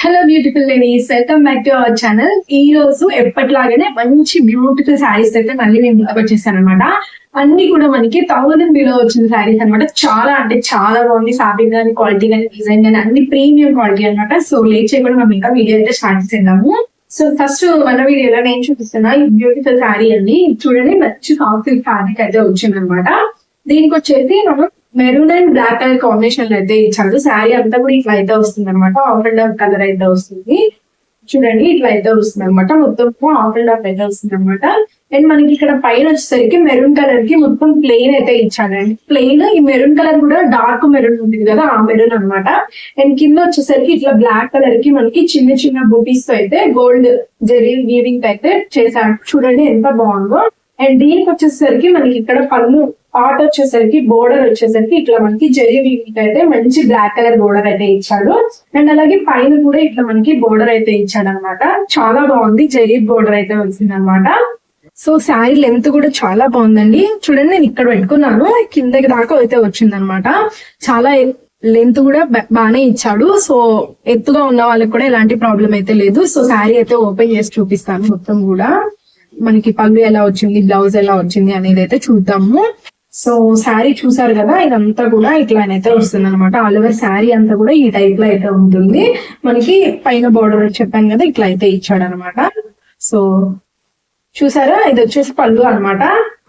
Hello beautiful ladies, welcome back to our channel. ఈ రోజు ఎప్పటిలాగానే మంచి బ్యూటిఫుల్ శారీస్ అయితే మళ్ళీ నేను వచ్చేసాను అనమాట. అన్ని కూడా మనకి 1000 బిలో వచ్చిన శారీస్ అనమాట. చాలా అంటే చాలా బాగుంది. ఫ్యాబ్రిక్ కానీ, క్వాలిటీ కానీ, డిజైన్ కానీ అన్ని ప్రీమియం క్వాలిటీ అనమాట. సో లేట్ చేయకుండా మనం ఇంకా వీడియో అయితే స్టార్ట్ చేద్దాము. సో ఫస్ట్ మన వీడియోలో నేను చూపిస్తున్నా ఈ బ్యూటిఫుల్ శారీ అండి. చూడండి, మంచి సాఫ్ట్ ఫ్యాబ్రిక్ అయితే వచ్చింది అనమాట. దీనికి వచ్చేసి మనం maroon and black colour combination అయితే ఇచ్చాడు. శారీ అంతా కూడా ఇట్లా అయితే వస్తుంది అనమాట. ఆఫ్ అండ్ ఆఫ్ కలర్ అయితే వస్తుంది. చూడండి, ఇట్లా అయితే వస్తుంది అనమాట. మొత్తం ఆఫ్ అండ్ ఆఫ్ అయితే వస్తుంది అనమాట. అండ్ మనకి ఇక్కడ పైన వచ్చేసరికి మెరూన్ కలర్ కి మొత్తం ప్లెయిన్ అయితే ఇచ్చాడండి. ప్లెయిన్ ఈ మెరూన్ కలర్ కూడా డార్క్ మెరూన్ ఉంటుంది కదా, ఆ మెరూన్ అనమాట. అండ్ కింద వచ్చేసరికి ఇట్లా బ్లాక్ కలర్ కి మనకి చిన్న చిన్న బూటీస్ తో అయితే గోల్డ్ జెరీ వీవింగ్ అయితే చేశాడు. చూడండి ఎంత బాగుందో. అండ్ దీనికి వచ్చేసరికి మనకి ఇక్కడ పళ్ళు పార్ట్ వచ్చేసరికి బోర్డర్ వచ్చేసరికి ఇట్లా మనకి జెరీ వీవింగ్ అయితే మంచి బ్లాక్ కలర్ బోర్డర్ అయితే ఇచ్చాడు. అండ్ అలాగే పైన కూడా ఇట్లా మనకి బోర్డర్ అయితే ఇచ్చాడు అనమాట. చాలా బాగుంది. జెరీ బోర్డర్ అయితే వచ్చింది అనమాట. సో శారీ లెంత్ కూడా చాలా బాగుందండి. చూడండి, నేను ఇక్కడ పెట్టుకున్నాను, కిందకి దాకా అయితే వచ్చింది అనమాట. చాలా లెంత్ కూడా బాగానే ఇచ్చాడు. సో ఎత్తుగా ఉన్న వాళ్ళకి కూడా ఎలాంటి ప్రాబ్లం అయితే లేదు. సో శారీ అయితే ఓపెన్ చేసి చూపిస్తాను. మొత్తం కూడా మనకి పళ్ళు ఎలా వచ్చింది, బ్లౌజ్ ఎలా వచ్చింది అనేది అయితే చూద్దాము. సో శారీ చూసారు కదా, ఇదంతా కూడా ఇట్లానైతే వస్తుంది అనమాట. ఆల్ ఓవర్ శారీ అంతా కూడా ఈ టైప్ లో అయితే ఉంటుంది. మనకి పైన బోర్డర్ చెప్పాను కదా, ఇట్లా అయితే ఇచ్చాడు అనమాట. సో చూసారా, ఇది వచ్చేసి పళ్ళు అనమాట.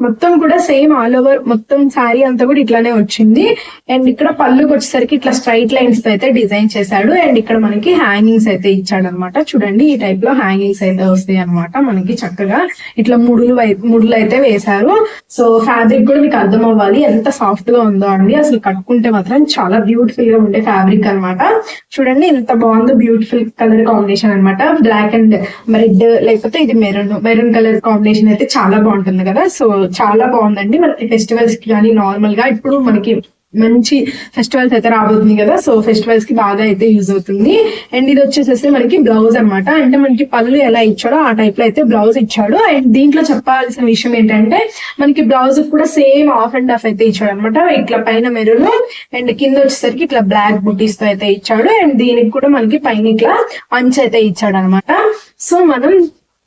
మొత్తం కూడా సేమ్ ఆల్ ఓవర్ మొత్తం శారీ అంతా కూడా ఇట్లానే వచ్చింది. అండ్ ఇక్కడ పళ్ళుకి వచ్చేసరికి ఇట్లా స్ట్రైట్ లైన్స్ తో అయితే డిజైన్ చేశాడు. అండ్ ఇక్కడ మనకి హ్యాంగింగ్స్ అయితే ఇచ్చాడు అనమాట. చూడండి, ఈ టైప్ లో హ్యాంగింగ్స్ అయితే వస్తాయి అనమాట. మనకి చక్కగా ఇట్లా ముడులు అయితే వేశారు. సో ఫ్యాబ్రిక్ కూడా మీకు అర్థం అవ్వాలి ఎంత సాఫ్ట్ గా ఉందో అండి. అసలు కట్టుకుంటే మాత్రం చాలా బ్యూటిఫుల్ గా ఉండే ఫ్యాబ్రిక్ అనమాట. చూడండి ఎంత బాగుందో. బ్యూటిఫుల్ కలర్ కాంబినేషన్ అనమాట. బ్లాక్ అండ్ రెడ్ లేకపోతే ఇది మెరూన్ కలర్ కాంబినేషన్ అయితే చాలా బాగుంటుంది కదా. సో చాలా బాగుందండి. మనకి ఫెస్టివల్స్ కి కానీ నార్మల్ గా ఇప్పుడు మనకి మంచి ఫెస్టివల్స్ అయితే రాబోతుంది కదా. సో ఫెస్టివల్స్ కి బాగా అయితే యూజ్ అవుతుంది. అండ్ ఇది వచ్చేసేసి మనకి బ్లౌజ్ అనమాట. అంటే మనకి పళ్ళు ఎలా ఇచ్చాడో ఆ టైప్ లో అయితే బ్లౌజ్ ఇచ్చాడు. అండ్ దీంట్లో చెప్పాల్సిన విషయం ఏంటంటే మనకి బ్లౌజ్ కూడా సేమ్ ఆఫ్ అండ్ ఆఫ్ అయితే ఇచ్చాడు అనమాట. ఇట్లా పైన మెరూన్ అండ్ కింద వచ్చేసరికి ఇట్లా బ్లాక్ బుటీస్ తో అయితే ఇచ్చాడు. అండ్ దీనికి కూడా మనకి పైన ఇట్లా అంచు అయితే ఇచ్చాడు అనమాట. సో మనం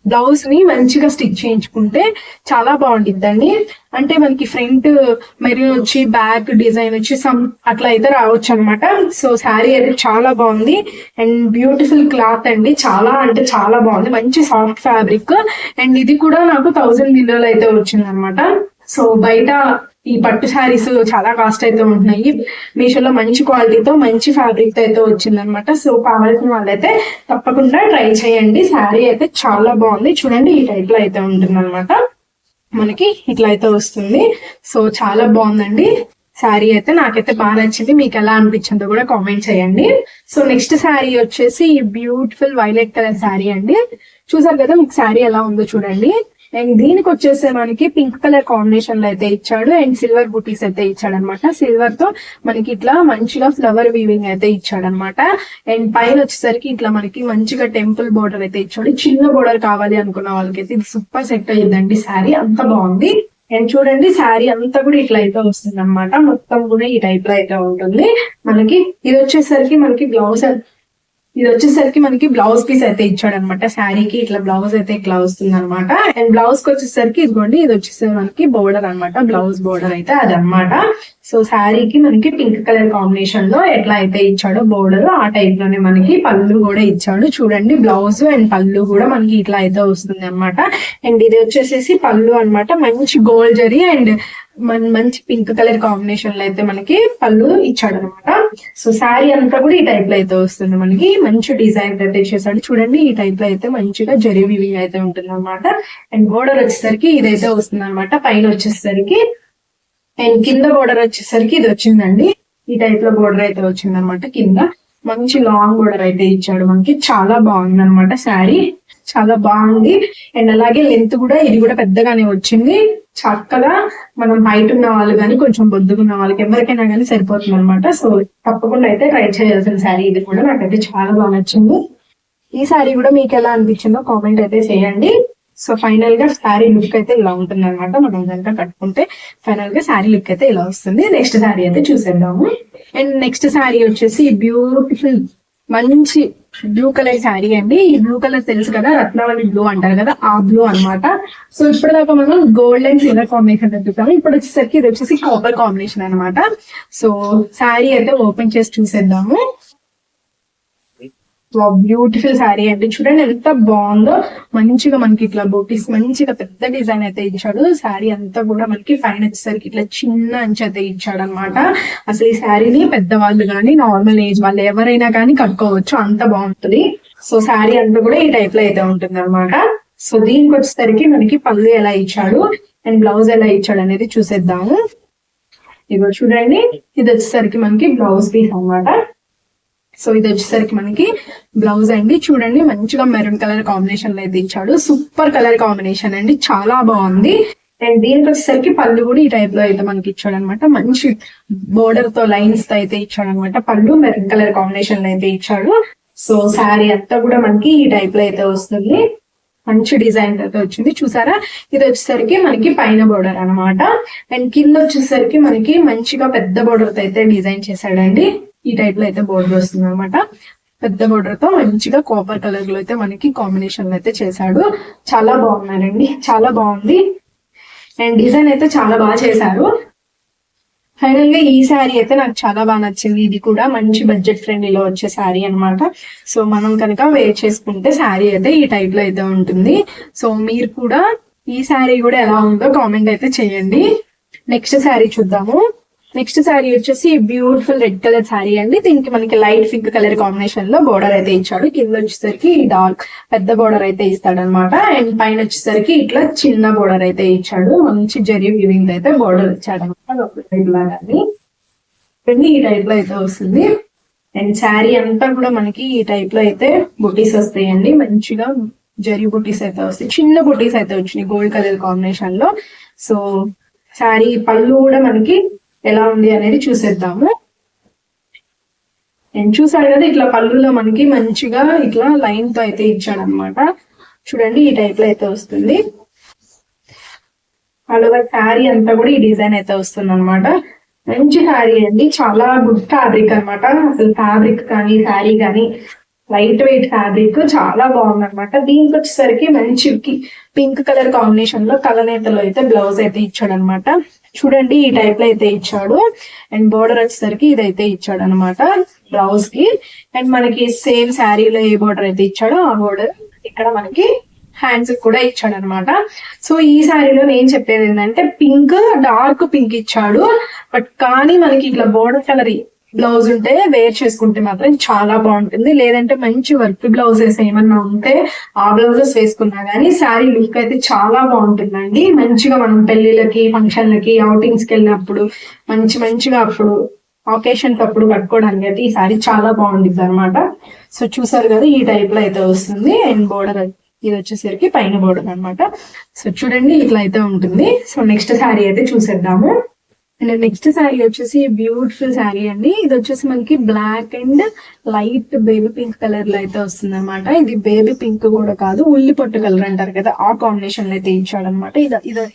బ్లౌజ్ ని మంచిగా స్టిచ్ చేయించుకుంటే చాలా బాగుంటుందండి. అంటే మనకి ఫ్రంట్ మెరూన్ వచ్చి బ్యాక్ డిజైన్ వచ్చి సమ్ అట్లా అయితే రావచ్చు అనమాట. సో శారీ అయితే చాలా బాగుంది. అండ్ బ్యూటిఫుల్ క్లాత్ అండి. చాలా అంటే చాలా బాగుంది. మంచి సాఫ్ట్ ఫ్యాబ్రిక్. అండ్ ఇది కూడా నాకు 1000 బిలోలో అయితే వచ్చింది అనమాట. సో బయట ఈ పట్టు శారీస్ చాలా కాస్ట్ అయితే ఉంటున్నాయి. మీషోలో మంచి క్వాలిటీతో మంచి ఫ్యాబ్రిక్ తో అయితే వచ్చింది అనమాట. సో కావాల్సిన వాళ్ళైతే తప్పకుండా ట్రై చేయండి. శారీ అయితే చాలా బాగుంది. చూడండి, ఈ టైప్ లో అయితే ఉంటుంది అనమాట. మనకి ఇట్లా అయితే వస్తుంది. సో చాలా బాగుందండి శారీ అయితే. నాకైతే బాగా నచ్చింది. మీకు ఎలా అనిపించిందో కూడా కామెంట్ చేయండి. సో నెక్స్ట్ శారీ వచ్చేసి బ్యూటిఫుల్ వైలెట్ కలర్ శారీ అండి. చూసారు కదా, మీకు శారీ ఎలా ఉందో చూడండి. అండ్ దీనికి వచ్చేసి మనకి పింక్ కలర్ కాంబినేషన్ లో అయితే ఇచ్చాడు. అండ్ సిల్వర్ బుటీస్ అయితే ఇచ్చాడు అనమాట. సిల్వర్ తో మనకి ఇట్లా మంచిగా ఫ్లవర్ వీవింగ్ అయితే ఇచ్చాడు అనమాట. అండ్ పైన వచ్చేసరికి ఇట్లా మనకి మంచిగా టెంపుల్ బోర్డర్ అయితే ఇచ్చాడు. చిన్న బోర్డర్ కావాలి అనుకున్న వాళ్ళకైతే ఇది సూపర్ సెట్ అయ్యిందండి. శారీ అంత బాగుంది. అండ్ చూడండి, శారీ అంతా కూడా ఇట్లా అయితే వస్తుంది అనమాట. మొత్తం కూడా ఈ టైప్ లో అయితే ఉంటుంది. మనకి ఇది వచ్చేసరికి మనకి బ్లౌజ్ పీస్ అయితే ఇచ్చాడు అనమాట. శారీకి ఇట్లా బ్లౌజ్ అయితే ఇట్లా వస్తుంది అనమాట. అండ్ బ్లౌజ్ కి వచ్చేసరికి ఇదిగోండి, ఇది వచ్చేసరికి మనకి బోర్డర్ అనమాట. బ్లౌజ్ బోర్డర్ అయితే అదనమాట. సో శారీకి మనకి పింక్ కలర్ కాంబినేషన్ లో ఎట్లా అయితే ఇచ్చాడో బోర్డర్, ఆ టైప్ లోనే మనకి పళ్ళు కూడా ఇచ్చాడు. చూడండి, బ్లౌజ్ అండ్ పళ్ళు కూడా మనకి ఇట్లా అయితే వస్తుంది అనమాట. అండ్ ఇది వచ్చేసేసి పళ్ళు అనమాట. మంచి గోల్డ్ జరీ అండ్ మంచి పింక్ కలర్ కాంబినేషన్ లో అయితే మనకి పళ్ళు ఇచ్చాడు అనమాట. సో శారీ అంతా కూడా ఈ టైప్ లో అయితే వస్తుంది. మనకి మంచి డిజైన్ అయితే చేశాడు. చూడండి, ఈ టైప్ లో అయితే మంచిగా జరీ వీవింగ్ అయితే ఉంటుంది అనమాట. అండ్ బోర్డర్ వచ్చేసరికి ఇదైతే వస్తుంది అనమాట. పైన వచ్చేసరికి అండ్ కింద బోర్డర్ వచ్చేసరికి ఇది వచ్చిందండి. ఈ టైప్ లో బోర్డర్ అయితే వచ్చింది అనమాట. కింద మంచి లాంగ్ బోర్డర్ అయితే ఇచ్చాడు మనకి. చాలా బాగుంది అనమాట. శారీ చాలా బాగుంది. అండ్ అలాగే లెంత్ కూడా ఇది కూడా పెద్దగానే వచ్చింది. చక్కగా మనం హైట్ ఉన్న వాళ్ళు కానీ కొంచెం బొద్దుగున్న వాళ్ళకి ఎవరికైనా కానీ సరిపోతుంది అనమాట. సో తప్పకుండా అయితే ట్రై చేయాల్సిన శారీ ఇది కూడా. నాకైతే చాలా బాగా నచ్చింది. ఈ శారీ కూడా మీకు ఎలా అనిపించిందో కామెంట్ అయితే చేయండి. సో ఫైనల్ గా శారీ లుక్ అయితే ఇలా ఉంటుంది అనమాట. మనం కనుక కట్టుకుంటే ఫైనల్ గా శారీ లుక్ అయితే ఇలా వస్తుంది. నెక్స్ట్ శారీ అయితే చూసేద్దాము. అండ్ నెక్స్ట్ శారీ వచ్చేసి బ్యూటిఫుల్ మంచి బ్లూ కలర్ శారీ అండి. ఈ బ్లూ కలర్ తెలుసు కదా, రత్నావళి బ్లూ అంటారు కదా, ఆ బ్లూ అన్నమాట. సో ఇప్పటిదాకా మనం గోల్డ్ అండ్ సిల్వర్ కాంబినేషన్ చూస్తాము. ఇప్పుడు వచ్చేసరికి ఇది వచ్చేసి కాపర్ కాంబినేషన్ అన్నమాట. సో శారీ అయితే ఓపెన్ చేసి చూసేద్దాము. బ్యూటిఫుల్ శారీ అండి, చూడండి ఎంత బాగుందో. మంచిగా మనకి ఇట్లా బూటీస్ మంచిగా పెద్ద డిజైన్ అయితే ఇచ్చాడు. శారీ అంతా కూడా మనకి పైన వచ్చేసరికి ఇట్లా చిన్న అంచు అయితే ఇచ్చాడు అనమాట. అసలు ఈ శారీని పెద్దవాళ్ళు కానీ నార్మల్ ఏజ్ వాళ్ళు ఎవరైనా కానీ కట్టుకోవచ్చు, అంత బాగుంటుంది. సో శారీ అంతా కూడా ఈ టైప్ లో అయితే ఉంటుంది అనమాట. సో దీనికి వచ్చేసరికి మనకి పళ్ళు ఎలా ఇచ్చాడు అండ్ బ్లౌజ్ ఎలా ఇచ్చాడు అనేది చూసేద్దాము. ఇదిగో చూడండి, ఇది వచ్చేసరికి మనకి బ్లౌజ్ పీస్ అన్నమాట. సో ఇది వచ్చేసరికి మనకి బ్లౌజ్ అండి. చూడండి మంచిగా మెరూన్ కలర్ కాంబినేషన్ లో అయితే ఇచ్చాడు. సూపర్ కలర్ కాంబినేషన్ అండి, చాలా బాగుంది. అండ్ దీనికి వచ్చేసరికి పళ్ళు కూడా ఈ టైప్ లో అయితే మనకి ఇచ్చాడు అనమాట. మంచి బోర్డర్ తో లైన్స్ తో అయితే ఇచ్చాడు అనమాట. పళ్ళు మెరూన్ కలర్ కాంబినేషన్ లో అయితే ఇచ్చాడు. సో శారీ అంతా కూడా మనకి ఈ టైప్ లో అయితే వస్తుంది. మంచి డిజైన్ అయితే వచ్చింది చూసారా. ఇది వచ్చేసరికి మనకి పైన బోర్డర్ అనమాట. అండ్ కింద వచ్చేసరికి మనకి మంచిగా పెద్ద బోర్డర్ తో అయితే డిజైన్ చేశాడండి. ఈ టైప్ లో అయితే బోర్డర్ వస్తుంది అనమాట. పెద్ద బోర్డర్ తో మంచిగా కాపర్ కలర్ లో అయితే మనకి కాంబినేషన్ అయితే చేశాడు. చాలా బాగున్నారండి, చాలా బాగుంది. అండ్ డిజైన్ అయితే చాలా బాగా చేశారు. ఫైనల్ గా ఈ శారీ అయితే నాకు చాలా బాగా నచ్చింది. ఇది కూడా మంచి బడ్జెట్ ఫ్రెండ్లీలో వచ్చే శారీ అనమాట. సో మనం కనుక వేర్ చేసుకుంటే శారీ అయితే ఈ టైప్ లో అయితే ఉంటుంది. సో మీరు కూడా ఈ శారీ కూడా ఎలా ఉందో కామెంట్ అయితే చేయండి. నెక్స్ట్ శారీ చూద్దాము. నెక్స్ట్ శారీ వచ్చేసి బ్యూటిఫుల్ రెడ్ కలర్ శారీ అండి. దీనికి మనకి లైట్ పింక్ కలర్ కాంబినేషన్ లో బోర్డర్ అయితే ఇచ్చాడు. కింద వచ్చేసరికి డార్క్ పెద్ద బోర్డర్ అయితే ఇస్తాడు అనమాట. అండ్ పైన వచ్చేసరికి ఇట్లా చిన్న బోర్డర్ అయితే ఇచ్చాడు. మంచి జరీ వీవింగ్ అయితే బోర్డర్ ఇచ్చాడు అనమాట. ఈ టైప్ లో అయితే వస్తుంది. అండ్ శారీ అంతా కూడా మనకి ఈ టైప్ లో అయితే బుటీస్ వస్తాయండి. మంచిగా జరీ బుటీస్ అయితే వస్తాయి. చిన్న బుటీస్ అయితే వచ్చినాయి గోల్డ్ కలర్ కాంబినేషన్ లో. సో శారీ పళ్ళు కూడా మనకి ఎలా ఉంది అనేది చూసేద్దాము. నేను చూసాను కదా, ఇట్లా పళ్ళులో మనకి మంచిగా ఇట్లా లైన్ తో అయితే ఇచ్చాడు అనమాట. చూడండి ఈ టైప్ లో అయితే వస్తుంది. అలాగే శారీ అంతా కూడా ఈ డిజైన్ అయితే వస్తుంది అనమాట. మంచి శారీ అండి, చాలా గుడ్ ఫ్యాబ్రిక్ అనమాట. అసలు ఫ్యాబ్రిక్ కానీ శారీ కానీ లైట్ వెయిట్ ఫ్యాబ్రిక్ చాలా బాగుంది అనమాట. దీనికి వచ్చేసరికి మంచి పింక్ కలర్ కాంబినేషన్ లో కలనేతలో అయితే బ్లౌజ్ అయితే ఇచ్చాడు అనమాట. చూడండి ఈ టైప్ లో అయితే ఇచ్చాడు. అండ్ బోర్డర్ వచ్చేసరికి ఇదైతే ఇచ్చాడు అనమాట బ్లౌజ్ కి. అండ్ మనకి సేమ్ శారీలో ఏ బోర్డర్ అయితే ఇచ్చాడో ఆ బోర్డర్ ఇక్కడ మనకి హ్యాండ్స్ కూడా ఇచ్చాడు అనమాట. సో ఈ శారీలో నేను చెప్పేది ఏంటంటే పింక్ డార్క్ పింక్ ఇచ్చాడు. బట్ కానీ మనకి ఇట్లా బోర్డర్ కలర్ బ్లౌజ్ ఉంటే వేర్ చేసుకుంటే మాత్రం చాలా బాగుంటుంది. లేదంటే మంచి వర్క్ బ్లౌజెస్ ఏమన్నా ఉంటే ఆ బ్లౌజెస్ వేసుకున్నా గానీ శారీ లుక్ అయితే చాలా బాగుంటుందండి. మంచిగా మనం పెళ్లిళ్ళకి ఫంక్షన్లకి అవుటింగ్స్ కి వెళ్ళినప్పుడు మంచిగా అప్పుడు ఆకేషన్ అప్పుడు కట్టుకోవడానికి అయితే ఈ శారీ చాలా బాగుంటుంది అనమాట. సో చూసారు కదా ఈ టైప్ లో అయితే వస్తుంది. అండ్ బోర్డర్ ఇది వచ్చేసరికి పైన బోర్డర్ అనమాట. సో చూడండి ఇట్లా అయితే ఉంటుంది. సో నెక్స్ట్ శారీ అయితే చూసేద్దాము. అండ్ నెక్స్ట్ శారీ వచ్చేసి బ్యూటిఫుల్ శారీ అండి. ఇది వచ్చేసి మనకి black and light baby pink colour లో అయితే వస్తుంది అనమాట. ఇది బేబీ పింక్ కూడా కాదు, ఉల్లి పొట్టు కలర్ అంటారు కదా, ఆ కాంబినేషన్ లో అయితే ఇచ్చాడు అనమాట.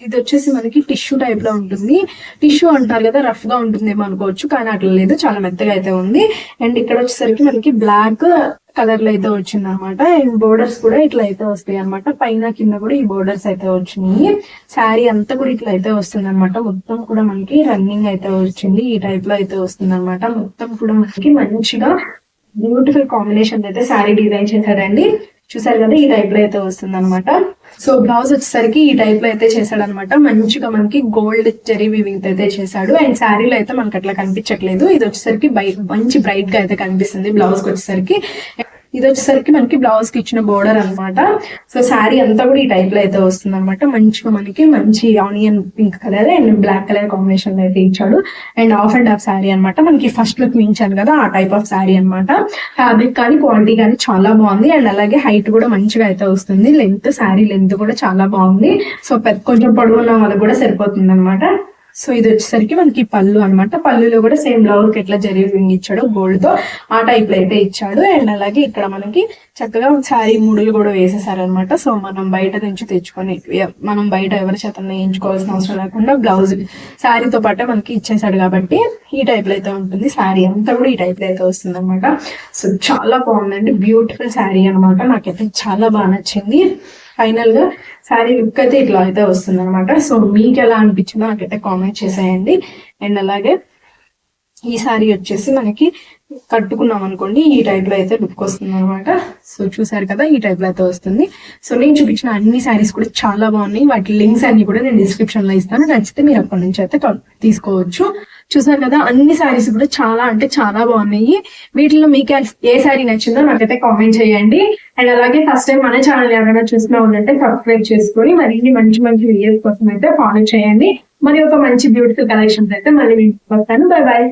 ఇది వచ్చేసి మనకి టిష్యూ టైప్ లో ఉంటుంది. టిష్యూ అంటారు కదా, రఫ్ గా ఉంటుందేమో అనుకోవచ్చు, కానీ అట్లా లేదు, చాలా మెత్తగా అయితే ఉంది. అండ్ ఇక్కడ వచ్చేసరికి మనకి బ్లాక్ కలర్ లో అయితే వచ్చింది అనమాట. అండ్ బోర్డర్స్ కూడా ఇట్లా అయితే వస్తాయి అనమాట. పైన కింద కూడా ఈ బోర్డర్స్ అయితే వచ్చినాయి. శారీ అంతా కూడా ఇట్లా అయితే వస్తుంది అనమాట. మొత్తం కూడా మనకి రన్నింగ్ అయితే వచ్చింది. ఈ టైప్ లో అయితే వస్తుంది అనమాట. మొత్తం కూడా మనకి మంచిగా బ్యూటిఫుల్ కాంబినేషన్ అయితే శారీ డిజైన్ చేశాడండి. చూసారు కదా ఈ టైప్ లో అయితే వస్తుంది అనమాట. సో బ్లౌజ్ వచ్చేసరికి ఈ టైప్ లో అయితే చేశాడు అనమాట. మంచిగా మనకి గోల్డ్ జెరీ వీవింగ్ అయితే చేశాడు. అండ్ శారీలో అయితే మనకి అట్లా కనిపించట్లేదు. ఇది వచ్చేసరికి మంచి బ్రైట్ గా అయితే కనిపిస్తుంది బ్లౌజ్ కి వచ్చేసరికి. ఇది వచ్చేసరికి మనకి బ్లౌజ్ కి ఇచ్చిన బోర్డర్ అనమాట. సో శారీ అంతా కూడా ఈ టైప్ లో అయితే వస్తుంది అనమాట. మంచిగా మనకి మంచి onion pink colour and black colour combination లో అయితే ఇచ్చాడు. And half and half sari అనమాట. మనకి ఫస్ట్ లో చూపించాను కదా ఆ టైప్ ఆఫ్ శారీ అనమాట. ఫ్యాబ్రిక్ కానీ క్వాలిటీ కానీ చాలా బాగుంది. అండ్ అలాగే హైట్ కూడా మంచిగా అయితే వస్తుంది. లెంత్ శారీ లెంత్ కూడా చాలా బాగుంది. సో కొంచెం పొడవున్న వాళ్ళకి కూడా సరిపోతుంది అనమాట. సో ఇది వచ్చేసరికి మనకి పళ్ళు అనమాట. పళ్ళులో కూడా సేమ్ బ్లౌజ్ ఎట్లా జరిగి ఇచ్చాడు గోల్డ్ తో ఆ టైప్ లో అయితే ఇచ్చాడు. అండ్ అలాగే ఇక్కడ మనకి చక్కగా శారీ ముడులు కూడా వేసేసారనమాట. సో మనం బయట నుంచి తెచ్చుకొని మనం బయట ఎవరి చేత వేయించుకోవాల్సిన అవసరం లేకుండా బ్లౌజ్ శారీతో పాటే మనకి ఇచ్చేసాడు కాబట్టి ఈ టైప్ లో అయితే ఉంటుంది. శారీ అంతా కూడా ఈ టైప్ లో అయితే వస్తుంది అనమాట. సో చాలా బాగుందండి, బ్యూటిఫుల్ శారీ అనమాట. నాకైతే చాలా బాగా నచ్చింది. ఫైనల్ గా శారీ లుక్ అయితే ఇట్లా అయితే వస్తుంది అనమాట. సో మీకు ఎలా అనిపించిందో నాకైతే కామెంట్ చేసేయండి. అండ్ అలాగే ఈ శారీ వచ్చేసి మనకి కట్టుకున్నాం అనుకోండి ఈ టైప్ లో అయితే లుక్ వస్తుంది అనమాట. సో చూసారు కదా, ఈ టైప్ లో అయితే వస్తుంది. సో నేను చూపించిన అన్ని శారీస్ కూడా చాలా బాగున్నాయి. వాటి లింక్స్ అన్ని కూడా నేను డిస్క్రిప్షన్ లో ఇస్తాను, నచ్చితే మీరు అక్కడి నుంచి అయితే తీసుకోవచ్చు. చూసారు కదా, అన్ని శారీస్ కూడా చాలా అంటే చాలా బాగున్నాయి. వీటిలో మీకు ఏ శారీ నచ్చిందో నాకైతే కామెంట్ చేయండి. అండ్ అలాగే ఫస్ట్ టైం మన ఛానల్ ఎవరైనా చూసినా ఉందంటే సబ్స్క్రైబ్ చేసుకొని మరిన్ని మంచి మంచి వీడియోస్ కోసం అయితే ఫాలో చేయండి. మరి ఒక మంచి బ్యూటిఫుల్ కలెక్షన్స్ అయితే మళ్ళీ మీకు వస్తాను. Bye bye.